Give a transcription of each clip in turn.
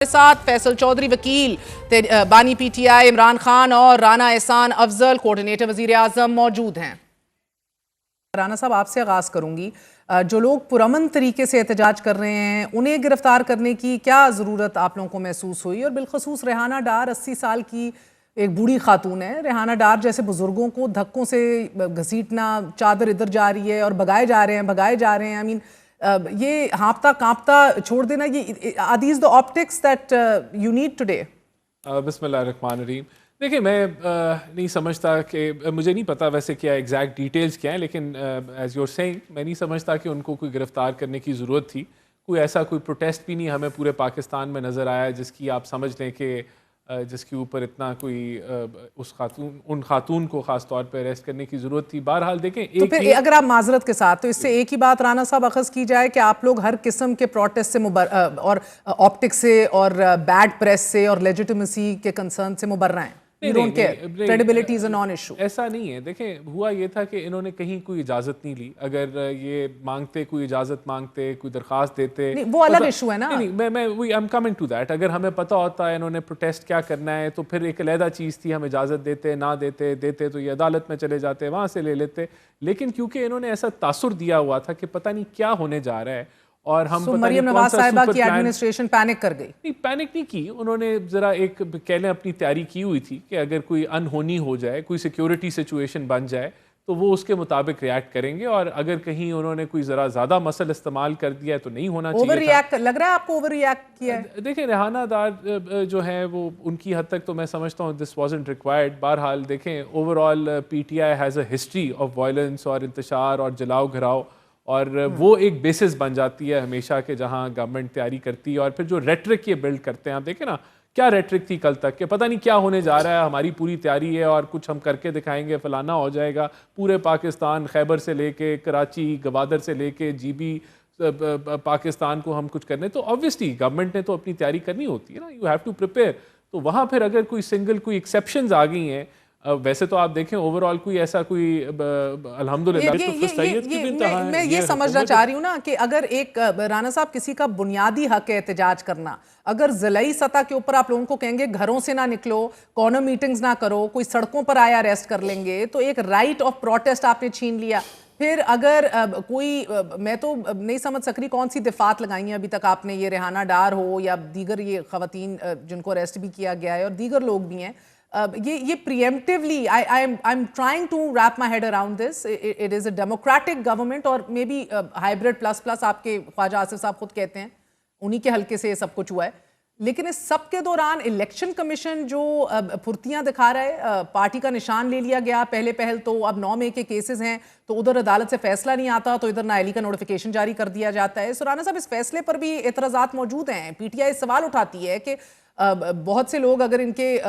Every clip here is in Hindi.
साथ फैसल चौधरी वकील बानी पीटीआई इमरान खान और राना एहसान अफजल कोऑर्डिनेटर वजीर आजम मौजूद हैं। राना साहब आपसे आगाज करूंगी, जो लोग पुरअमन तरीके से एहतजाज कर रहे हैं उन्हें गिरफ्तार करने की क्या ज़रूरत आप लोगों को महसूस हुई? और बिलखसूस रेहाना डार 80 साल की एक बूढ़ी खातून है। रेहाना डार जैसे बुजुर्गों को धक्कों से घसीटना, चादर इधर जा रही है और भगाए जा रहे हैं। आई मीन ये हाँपता कांपता छोड़ देना, ये are these the optics that you need today? बिस्मिल्लाहिर्रहमानिर्रहीम। देखिए, मैं नहीं समझता कि मुझे नहीं पता वैसे क्या एग्जैक्ट डिटेल्स क्या हैं, लेकिन एज यूर सेइंग मैं नहीं समझता कि उनको कोई गिरफ्तार करने की ज़रूरत थी। कोई ऐसा कोई प्रोटेस्ट भी नहीं हमें पूरे पाकिस्तान में नज़र आया जिसकी आप समझ लें कि जिसके ऊपर इतना कोई उन खातून को ख़ास तौर पर अरेस्ट करने की ज़रूरत थी। बहरहाल देखें, तो फिर अगर आप माजरत के साथ, तो इससे एक ही बात राना साहब अखज़ की जाए कि आप लोग हर किस्म के प्रोटेस्ट से और ऑप्टिक्स से और बैड प्रेस से और लेजिटिमेसी के कंसर्न से मुबर्रा हैं। Credibility is a non issue. ऐसा नहीं है। देखें, हुआ ये था कि इन्होंने कहीं कोई इजाज़त नहीं ली। अगर ये मांगते, कोई इजाज़त मांगते, कोई दरख्वास्त देते, वो अलग इशू है ना। नहीं, मैं I am coming to that. अगर हमें पता होता है इन्होंने प्रोटेस्ट क्या करना है तो फिर एक अलहदा चीज़ थी, हम इजाज़त देते ना देते तो ये अदालत में चले जाते, वहाँ से ले लेते। लेकिन क्योंकि इन्होंने ऐसा तासुर दिया हुआ था कि पता नहीं क्या होने जा रहा है, और हम मरियम नवाज साहिबा की एडमिनिस्ट्रेशन पैनिक कर गई। नहीं, पैनिक नहीं की उन्होंने। ज़रा एक कह लें अपनी तैयारी की हुई थी कि अगर कोई अनहोनी हो जाए, कोई सिक्योरिटी सिचुएशन बन जाए तो वो उसके मुताबिक रिएक्ट करेंगे। और अगर कहीं उन्होंने कोई ज़रा ज़्यादा मसल इस्तेमाल कर दिया है तो नहीं होना चाहिए। ओवर रिएक्ट लग रहा है आपको? ओवर रिएक्ट किया है? देखिए, रेहाना डार जो है वो उनकी हद तक तो मैं समझता हूँ दिस वाज़न्ट रिक्वायर्ड। बहरहाल देखें, overall PTI has a history of violence और इंतशार और जलाओ घराव, और वो एक बेसिस बन जाती है हमेशा के जहाँ गवर्नमेंट तैयारी करती है। और फिर जो रेटरिक ये बिल्ड करते हैं, आप देखें ना क्या रेटरिक थी कल तक कि पता नहीं क्या होने जा रहा है, हमारी पूरी तैयारी है और कुछ हम करके दिखाएंगे, फलाना हो जाएगा। पूरे पाकिस्तान, खैबर से लेके कराची, गवादर से लेके जीबी पाकिस्तान को हम कुछ करने, तो ऑब्वियसली गवर्नमेंट ने तो अपनी तैयारी करनी होती है ना। You have to prepare. तो वहाँ फिर अगर कोई कोई एक्सेप्शंस आ गई हैं, वैसे तो आप देखें ओवरऑल कोई ऐसा कोई अल्हम्दुलिल्लाह मैं ये समझना चाह रही हूँ ना कि अगर एक राना साहब किसी का बुनियादी हक है एहतजाज करना, अगर ज़िलाई सतह के ऊपर आप लोगों को कहेंगे घरों से ना निकलो, कॉर्नर मीटिंग्स ना करो, कोई सड़कों पर आया अरेस्ट कर लेंगे, तो एक राइट ऑफ प्रोटेस्ट आपने छीन लिया। फिर अगर मैं तो नहीं समझ सक रही कौन सी दिफात लगाई है अभी तक आपने, ये रेहाना डार हो या दीगर ये खवातीन जिनको अरेस्ट भी किया गया है और दीगर लोग भी हैं, ये preemptively I am trying to wrap my head around this. It is a democratic government और may be hybrid plus plus, आपके ख्वाजा आसिफ साहब खुद कहते हैं उन्हीं के हल्के से ये सब कुछ हुआ है। लेकिन इस सब के दौरान इलेक्शन कमीशन जो फुर्तियां दिखा रहा है, पार्टी का निशान ले लिया गया पहले पहल तो, अब 9 मई के केसेस हैं तो उधर अदालत से फैसला नहीं आता तो इधर नाअहली का नोटिफिकेशन जारी कर दिया जाता है। सो राना साहब, इस फैसले पर भी एतराज़ात मौजूद हैं। पीटीआई सवाल उठाती है कि बहुत से लोग अगर इनके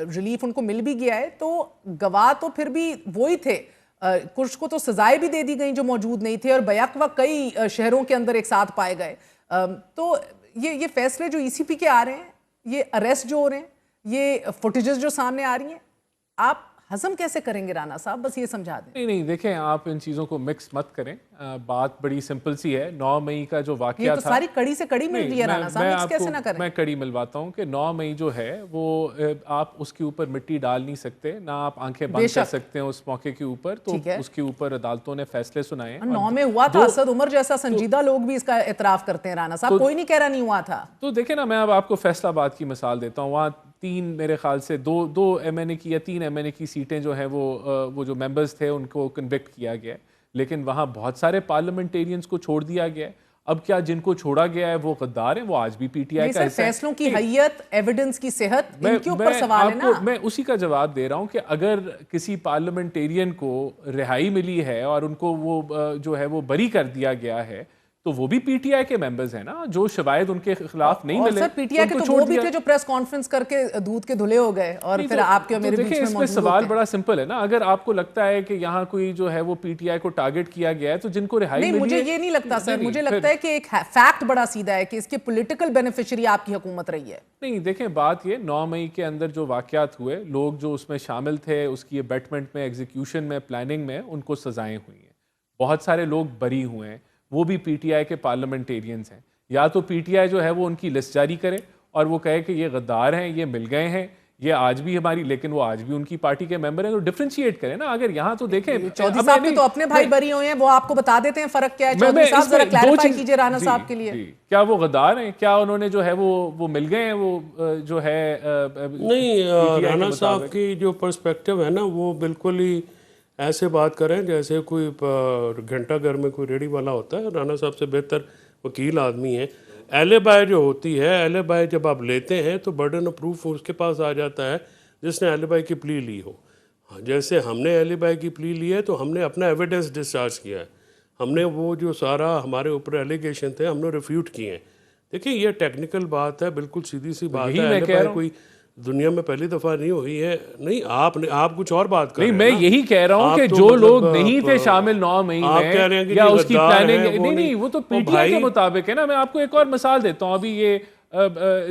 रिलीफ उनको मिल भी गया है तो गवाह तो फिर भी वही थे, कुछ को तो सजाएं भी दे दी गई जो मौजूद नहीं थे और बैक वक्त कई शहरों के अंदर एक साथ पाए गए। तो ये फैसले जो ईसीपी के आ रहे हैं, ये अरेस्ट जो हो रहे हैं, ये फुटेजेस जो सामने आ रही हैं, आप हजम कैसे करेंगे राना साहब? बस ये समझा दें। नहीं, देखें, आप इन चीज़ों को मिक्स मत करें। बात बड़ी सिंपल सी है। 9 मई का जो वाकया तो था, सारी कड़ी से कड़ी मिल रही है राना साहब, मिक्स कैसे ना करें? मैं कड़ी मिलवाता हूँ कि 9 मई जो है वो आप उसके ऊपर मिट्टी डाल नहीं सकते, ना आप आंखें बंद कर सकते हैं उस मौके के ऊपर। तो उसके ऊपर अदालतों ने फैसले सुनाए। 9 में हुआ था, असद उमर जैसा संजीदा लोग भी इसका एतराफ करते हैं राना साहब, कोई नहीं कह रहा नहीं हुआ था। तो देखें ना, मैं अब आपको फैसलाबाद की मिसाल देता हूँ। वहाँ 3 मेरे ख्याल से दो एमएनए की या 3 एमएनए की सीटें जो हैं वो जो मेंबर्स थे उनको कन्विक्ट किया गया है, लेकिन वहाँ बहुत सारे पार्लियामेंटेरियंस को छोड़ दिया गया है। अब क्या जिनको छोड़ा गया है वो गद्दार हैं? वो आज भी पीटीआई का हिस्सा है। फैसलों की हैयत, एविडेंस की सेहत, इनके ऊपर सवाल है ना। मैं उसी का जवाब दे रहा हूँ कि अगर किसी पार्लियामेंटेरियन को रिहाई मिली है और उनको वो जो है वो बरी कर दिया गया है, तो वो भी पीटीआई के मेंबर्स हैं ना, जो शवायद उनके खिलाफ नहीं मिले। सर, पीटीआई के तो वो भी थे जो प्रेस कॉन्फ्रेंस करके दूध के धुले हो गए और फिर आपके और मेरे बीच में मौजूद होते हैं। सवाल बड़ा सिंपल है ना। अगर आपको लगता है कि यहाँ कोई जो है वो पीटीआई को टारगेट किया गया है तो जिनको रिहाई मिली है, मुझे ये नहीं लगता सर। मुझे लगता है कि एक फैक्ट बड़ा सीधा है कि इसके पॉलिटिकल बेनिफिशियरी आपकी हुकूमत रही है। नहीं, देखें, बात ये 9 मई के अंदर जो वाकयात हुए, लोग जो उसमें शामिल थे, उसकी अबेटमेंट में, एग्जीक्यूशन में, प्लानिंग में, उनको सजाएं हुई हैं। बहुत सारे लोग बरी हुए हैं, वो भी पीटीआई के पार्लियामेंटेरियंस हैं। या तो पीटीआई जो है वो उनकी लिस्ट जारी करे और वो कहे कि ये गद्दार हैं, ये मिल गए हैं, ये आज भी हमारी, लेकिन वो आज भी उनकी पार्टी के मेंबर हैं, तो डिफरेंशिएट करें ना। अगर यहाँ तो देखें चौधरी साहब के तो अपने भाई बरी हुए हैं, वो आपको बता देते हैं फर्क क्या है। चौधरी साहब जरा क्लैरिफाई कीजिए राणा साहब के लिए। क्या वो गद्दार हैं? क्या उन्होंने जो है वो मिल गए हैं, वो जो है नहीं, राणा साहब की जो पर्सपेक्टिव है ना, वो बिल्कुल ही ऐसे बात करें जैसे कोई घंटा घर में कोई रेडी वाला होता है। राणा साहब से बेहतर वकील आदमी है। एलिबाई जो होती है, एलिबाई जब आप लेते हैं तो बर्डन ऑफ प्रूफ उसके पास आ जाता है जिसने एलिबाई की प्ली ली हो। जैसे हमने एलिबाई की प्ली ली है तो हमने अपना एविडेंस डिस्चार्ज किया है, हमने वो जो सारा हमारे ऊपर एलिगेशन थे हमने रिफ्यूट किए हैं। देखिए ये टेक्निकल बात है, बिल्कुल सीधी सी बात है। एलिबाई कोई दुनिया में पहली दफा नहीं हुई है। नहीं, आप कुछ और बात कर रहे हैं। मैं यही कह रहा हूं कि जो लोग नहीं थे शामिल 9 मई में या उसकी प्लानिंग, नहीं वो तो पीटीआई के मुताबिक है ना। मैं आपको एक और मिसाल देता हूं। अभी ये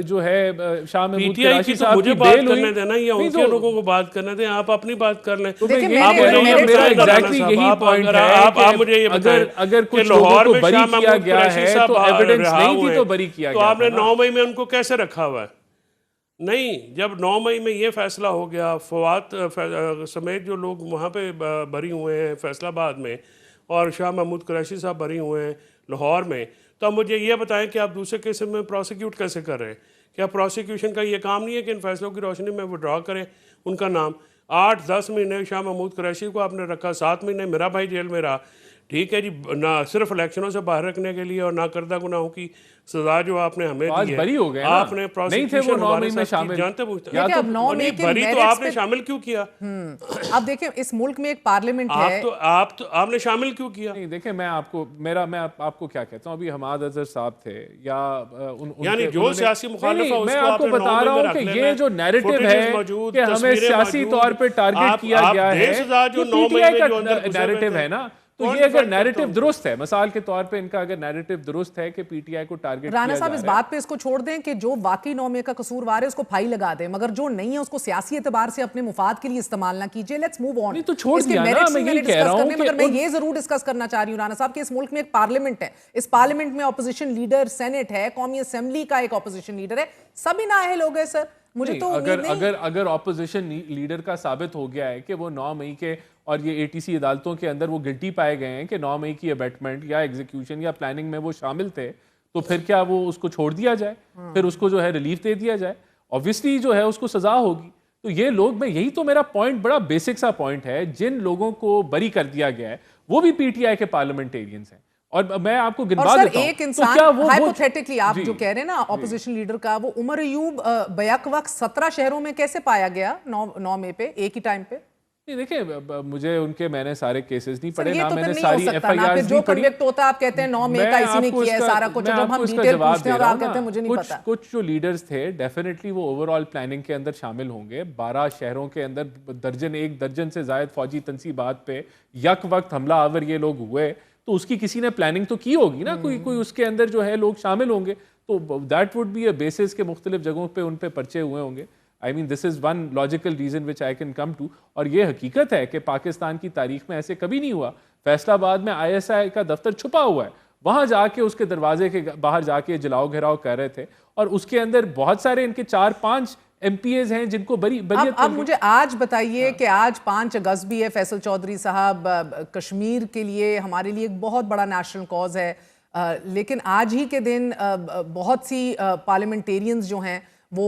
जो है शाह महमूद कुरैशी साहब मुझे की बात बेल करने देना या उनके लोगों को बात करने दें, आप अपनी बात कर लें। मेरा एग्जैक्टली यही पॉइंट है। आप मुझे ये बताएं, अगर कुछ लोगों को बरी किया गया है तो एविडेंस नहीं थी तो बरी किया गया, तो आपने 9 मई में उनको कैसे रखा हुआ है? नहीं, जब 9 मई में ये फैसला हो गया, फवाद समेत जो लोग वहाँ पे बरी हुए हैं फैसलाबाद में, और शाह महमूद कुरैशी साहब बरी हुए हैं लाहौर में, तो अब मुझे ये बताएं कि आप दूसरे केस में प्रोसिक्यूट कैसे कर रहे हैं? क्या प्रोसिक्यूशन का ये काम नहीं है कि इन फैसलों की रोशनी में विड्रॉ करें उनका नाम? 8-10 महीने शाह महमूद कुरैशी को आपने रखा, 7 महीने मेरा भाई जेल में रहा। ठीक है जी, ना सिर्फ इलेक्शनों से बाहर रखने के लिए और ना करदा गुनाहों की सजा जो आपने हमें दी है। बरी हो गए आपने नहीं थे वो 9 मई में शामिल, जानते पूछते या तो 9 मई के बरी तो आपने शामिल क्यों किया? अब देखें इस मुल्क में एक पार्लियामेंट है, आप तो आपने शामिल क्यों किया? नहीं देखें, मैं आपको क्या कहता हूँ, अभी हमाद अजहर साहब थे या यानी जो सियासी मुखालिफ है मैं आपको बता रहा हूँ कि ये जो नैरेटिव है कि हमें सियासी तौर पे टारगेट किया गया है, जो पीटीआई का नैरेटिव है ना, तो ये अगर नैरेटिव दुरुस्त है, मिसाल के तौर पे इनका अगर नैरेटिव दुरुस्त है कि पीटीआई को टारगेट राणा साहब इस बात पे इसको छोड़ दें कि जो वाकई 9 मई का कसूरवार है उसको फाई लगा दें, मगर जो नहीं है उसको सियासी एतबार से अपने मुफाद के लिए इस्तेमाल ना कीजिए। Let's move on. नहीं तो छोड़ दिया ना, मैं यही कह रहा हूं, मगर मैं ये जरूर डिस्कस करना चाह रही हूँ राणा साहब कि इस मुल्क में एक पार्लियामेंट है, इस पार्लियामेंट में ऑपोजिशन लीडर, सेनेट है, कौमी असेंबली का एक ऑपोजिशन लीडर है, सभी नाअहल हो गए सर। मुझे तो अगर ऑपोजिशन लीडर का साबित हो गया है कि वो 9 मई के और ये एटीसी अदालतों के अंदर वो गिल्टी पाए गए हैं कि 9 मई की अबेटमेंट या एग्जीक्यूशन या प्लानिंग में वो शामिल थे, तो फिर क्या वो उसको छोड़ दिया जाए? फिर उसको जो है रिलीफ दे दिया जाए? ऑब्वियसली जो है उसको सजा होगी। तो ये लोग, मैं यही तो मेरा पॉइंट, बड़ा बेसिक सा पॉइंट है, जिन लोगों को बरी कर दिया गया है वो भी पीटीआई के पार्लियामेंटेरियंस हैं। और मैं आपको गिनवा देता हूं, एक इंसान हाइपोथेटिकली आप जो कह रहे हैं ना ऑपोजिशन लीडर का, वो उमर अयूब बैक वक्त 17 शहरों में कैसे पाया गया 9 मई पे एक ही टाइम पे? नहीं देखिए, मुझे उनके मैंने सारे केसेस नहीं पढ़े ना, तो मैंने सारी एफआईआर जो कन्विक्ट होता आप कहते हैं 9 मई का इसी ने किया है सारा कुछ, जब हम डिटेल पूछते हैं और आप कहते हैं मुझे नहीं पता। कुछ जो लीडर्स थे डेफिनेटली वो ओवरऑल प्लानिंग के अंदर शामिल होंगे। 12 शहरों के अंदर एक दर्जन से ज्यादा फौजी तनसीबात पे यक वक्त हमला आवर ये लोग हुए, तो उसकी किसी ने प्लानिंग तो की होगी ना, कोई उसके अंदर जो है लोग शामिल होंगे, तो that would be a basis के मुख्तलिफ जगहों पे उन पे पर्चे हुए होंगे। I mean this is one logical reason which I can come to. और ये हकीकत है कि पाकिस्तान की तारीख में ऐसे कभी नहीं हुआ। फैसलाबाद में ISI का दफ्तर छुपा हुआ है, वहाँ जाके उसके दरवाजे के बाहर जाके जलाओ घेराव कर रहे थे, और उसके अंदर बहुत सारे इनके 4-5 MPAs हैं जिनको बरियत। अब मुझे आज बताइए कि आज 5 अगस्त भी है, फैसल चौधरी साहब, कश्मीर के लिए हमारे लिए एक बहुत बड़ा नेशनल कॉज है, लेकिन आज ही के दिन बहुत सी पार्लियामेंटेरियंस जो हैं वो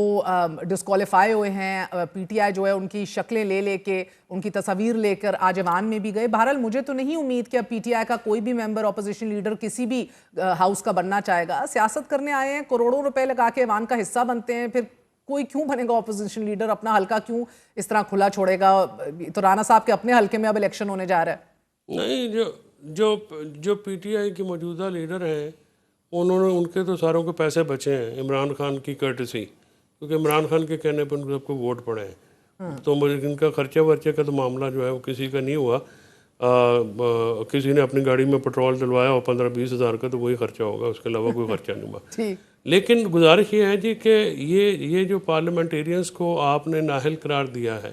डिस्क्वालीफाई हुए हैं। पीटीआई जो है उनकी शक्लें ले लेके, उनकी तस्वीर लेकर आज ऐवान में भी गए। बहरहाल मुझे तो नहीं उम्मीद कि अब पीटीआई का कोई भी मेंबर, ऑपोजिशन लीडर किसी भी हाउस का बनना चाहेगा। सियासत करने आए हैं, करोड़ों रुपए लगा के ऐवान का हिस्सा बनते हैं, फिर कोई क्यों बनेगा ऑपोजिशन लीडर? अपना हल्का क्यों इस तरह खुला छोड़ेगा? तो राणा साहब के अपने हल्के में अब इलेक्शन होने जा रहा है। नहीं, जो पीटीआई के मौजूदा लीडर हैं उन्होंने, उनके तो सारों के पैसे बचे हैं इमरान खान की कर्टसी, क्योंकि इमरान खान के कहने पर उनको सबको वोट पड़े हैं। तो मुझे इनका खर्चे वर्चे का तो मामला जो है वो किसी का नहीं हुआ। किसी ने अपनी गाड़ी में पेट्रोल डलवाया और 15-20 हज़ार का, तो वही खर्चा होगा, उसके अलावा कोई खर्चा नहीं हुआ। लेकिन गुजारिश ये है जी कि ये जो पार्लियामेंटेरियंस को आपने नाअहल करार दिया है,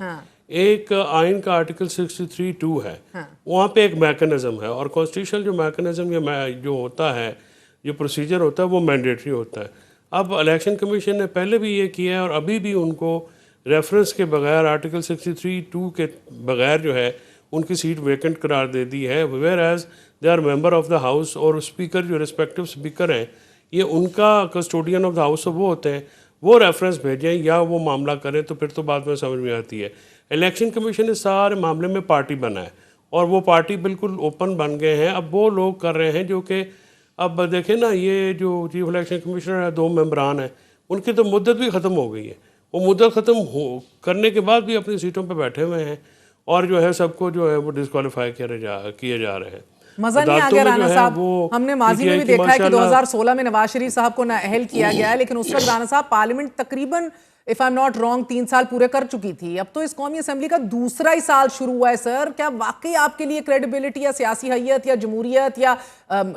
एक आइन का आर्टिकल 63(2) है, वहाँ पे एक मैकेनिज्म है, और कॉन्स्टिट्यूशनल जो मैकेनिज्म जो होता है जो प्रोसीजर होता है वो मैंडेटरी होता है। अब इलेक्शन कमीशन ने पहले भी ये किया है और अभी भी उनको रेफरेंस के बगैर आर्टिकल 63(2) के बगैर जो है उनकी सीट वेकेंट करार दे दी है, whereas they are member of the house, और स्पीकर जो रिस्पेक्टिव स्पीकर हैं ये उनका कस्टोडियन ऑफ द हाउस वो होते हैं, वो रेफरेंस भेजें या वो मामला करें तो फिर तो बात में समझ में आती है। इलेक्शन कमीशन ने सारे मामले में पार्टी बना है और वो पार्टी बिल्कुल ओपन बन गए हैं। अब वो लोग कर रहे हैं जो कि अब देखें ना, ये जो चीफ इलेक्शन कमिश्नर है, 2 मेंबरान हैं, उनकी तो मुद्दत भी ख़त्म हो गई है। वो मुद्दत ख़त्म हो करने के बाद भी अपनी सीटों पे बैठे हुए हैं और जो है सबको जो है वो डिस्क्वालीफाई किए जा रहे हैं। मजा नहीं आ गया राणा साहब। हमने माजी में भी देखा है कि 2016 में नवाज शरीफ साहब को नाअहल किया गया है, लेकिन उस वक्त राणा साहब पार्लियामेंट तकरीबन if I am not wrong 3 साल पूरे कर चुकी थी। अब तो इस कौमी असेंबली का दूसरा ही साल शुरू हुआ है सर। क्या वाकई आपके लिए क्रेडिबिलिटी या सियासी हैयत या जमहूरियत या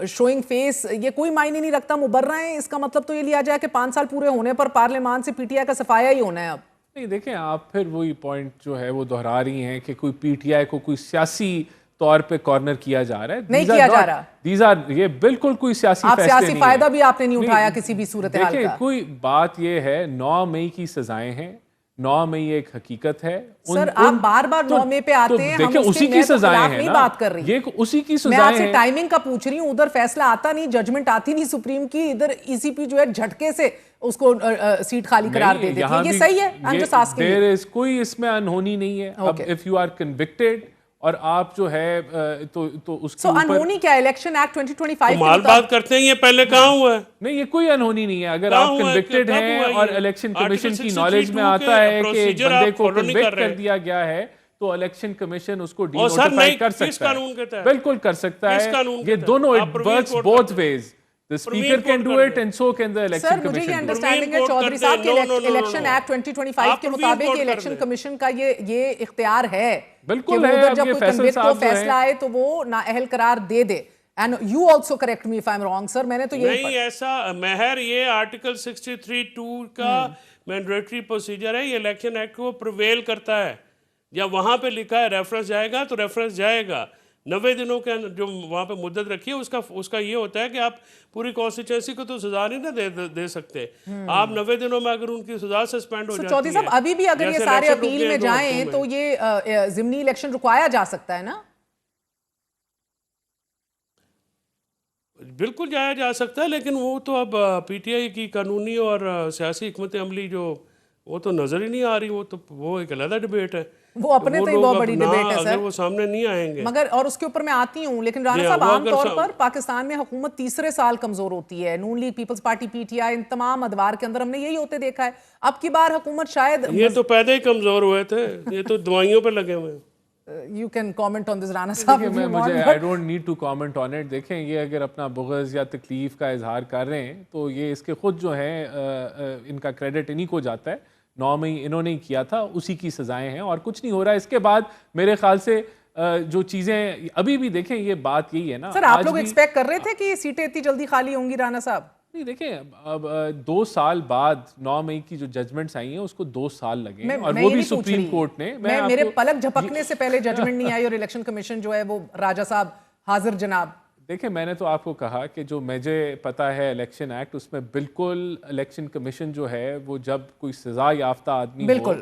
शोइंग फेस ये कोई मायने नहीं रखता, मुबर रहे हैं? इसका मतलब तो ये लिया जाए कि 5 साल पूरे होने पर पार्लियामान से पीटीआई का सफाया ही होना है अब। नहीं देखें, आप फिर वही पॉइंट जो है वो दोहरा रही हैं कि कोई पीटीआई को कोई सियासी तौर पे कॉर्नर किया जा रहा है। नहीं किया जा रहा। ये बिल्कुल कोई सियासी आप फैसले सियासी नहीं फायदा है। भी आपने नहीं उठाया किसी भी सूरत हाल का। कोई बात ये है, 9 मई की सजाएं हैं, 9 मई एक हकीकत है। सर आप बार बार 9 मई पे आते हैं, हम उसी की सजाएं हैं नहीं ना, बात कर रही, ये उसी की सजाएं मैं हैं। आपसे टाइमिंग का पूछ रही हूँ। उधर फैसला आता नहीं, जजमेंट आती नहीं सुप्रीम की, इधर ईसीपी जो है झटके से उसको सीट खाली करार दे देती है। ये सही है? देयर इज कोई इसमें अनहोनी नहीं है। अब इफ यू आर कन्विक्टेड और आप जो है तो उसके ऊपर अनहोनी क्या? इलेक्शन एक्ट 2025 माल बात करते हैं, ये पहले कहाँ हुआ है? नहीं, ये कोई अनहोनी नहीं है। अगर आप कन्विक्टेड हैं और इलेक्शन कमीशन की नॉलेज में आता है कि एक बंदे को कन्विक्ट कर दिया गया है तो इलेक्शन कमीशन उसको डीनोटिफाई कर सकता है। बिल्कुल कर सकता है। ये दोनों, it works both ways. The speaker can do it and so can the election commission. मुझे ये do it. अंडरस्टैंडिंग है चौधरी साहब के इलेक्शन एक्ट 2025 के मुताबिक इलेक्शन कमीशन का ये इख्तियार है। बिल्कुल है। उधर जब कोई कन्विक्ट को फैसला आए तो वो नाअहल करार दे दे। And you also correct me if I am wrong sir. मैंने तो यही नहीं ऐसा महर, ये आर्टिकल 63(2) का मैंडेटरी प्रोसीजर है, ये इलेक्शन एक्ट को प्रिवेल करता है। या वहां पे लिखा है रेफरेंस जाएगा तो रेफरेंस जाएगा। 90 दिनों के जो वहाँ पे मुद्दत रखी है उसका ये होता है कि आप पूरी कॉन्स्टिट्यूंसी को तो सजा नहीं ना दे सकते। आप 90 दिनों में अगर उनकी सजा सस्पेंड हो जाती है। चौधरी साहब अभी भी अगर ये सारे अपील में जाएं तो ये जिमनी इलेक्शन रुकवाया जा सकता है ना? बिल्कुल जाया जा सकता है, लेकिन वो तो अब पीटीआई की कानूनी और सियासी हिकमत अमली जो वो तो नजर ही नहीं आ रही। वो एक अलग डिबेट है। वो अपने तो ही बहुत बड़ी डिबेट है सर। वो सामने नहीं आएंगे मगर, और उसके ऊपर मैं आती हूँ, लेकिन राणा साहब आमतौर पर पाकिस्तान में हुकूमत तीसरे साल कमजोर होती है। नून लीग, पीपल्स पार्टी, पीटीआई, इन तमाम अदवार के अंदर हमने यही होते देखा है। अब की बार हुकूमत शायद, ये तो पैदा ही कमजोर हुए थे, ये तो दवाइयों पे लगे हुए हैं। You can comment on this Rana साहब। I don't need to comment on it। देखें, ये अगर अपना बुग़्ज़ या तकलीफ का इजहार कर रहे हैं तो ये इसके खुद जो है इनका क्रेडिट इन्हीं को जाता है। 9 मई इन्होंने ही किया था, उसी की सजाएं हैं और कुछ नहीं हो रहा है। इसके बाद मेरे ख्याल से जो चीज़ें अभी भी देखें, ये बात यही है ना सर, आप लोग एक्सपेक्ट कर रहे थे कि सीटें इतनी जल्दी खाली होंगी राणा साहब? नहीं देखें, अब 2 साल बाद 9 मई की जो जजमेंट्स आई हैं उसको 2 साल लगे और वो भी सुप्रीम कोर्ट ने। मेरे पलक झपकने से पहले जजमेंट नहीं आई और इलेक्शन कमीशन जो है वो राजा साहब हाजिर जनाब। देखिए, मैंने तो आपको कहा कि जो मुझे पता है इलेक्शन एक्ट, उसमें बिल्कुल इलेक्शन कमीशन जो है वो जब कोई सजा याफ्ता आदमी हो